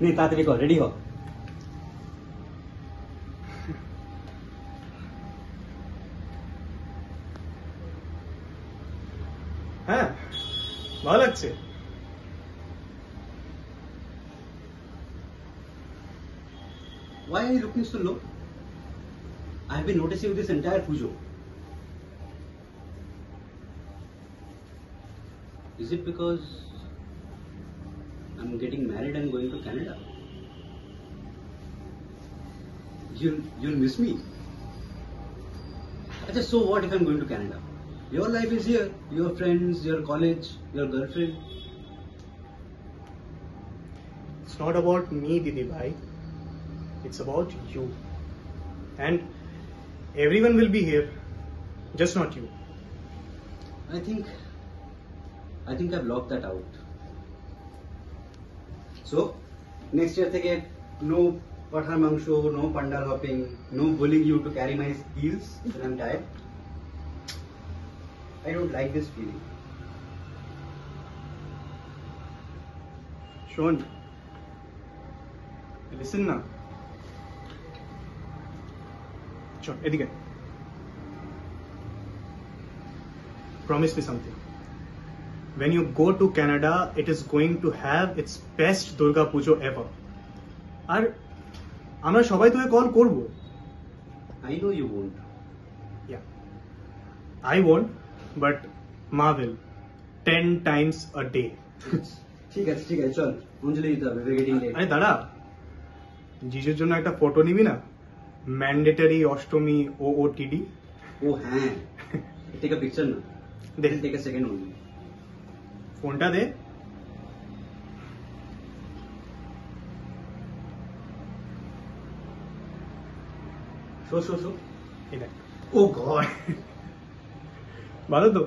নে তাড়াতাড়ি কর, রেডি হ। হ্যাঁ, ভালো লাগছে। Why are you looking so low? I have been noticing this entire pujo. Is it because I'm getting married and going to Canada? You'll miss me. Just so what if I'm going to Canada? Your life is here. Your friends, your college, your girlfriend. It's not about me, Didi bhai. It's about you. And everyone will be here, just not you. I think I've locked that out. So, next year থেকে no পাঠার মাংস, no pandal hopping, no bullying you to carry my heels when I'm tired. I don't like this feeling. শোন, listen না। চল এদিকে। Promise me something. When you go to Canada, it is going to have its best Durga Pujo ever. আর আমরা সবাই তোকে call করব। I know you won't. Yeah. I won't, but Ma will. 10 times a day. ঠিক আছে চল, অঞ্জলি দিতে হবে, we're getting late. আরে দাঁড়া, জিজুর জন্য একটা ফটো নিবি না? Mandatory Ashtami OOTD. ও হ্যাঁ, take a picture না? দে, Take a second only. ফোনটা দে। শো এই দেখ। Oh God. ভালো তো?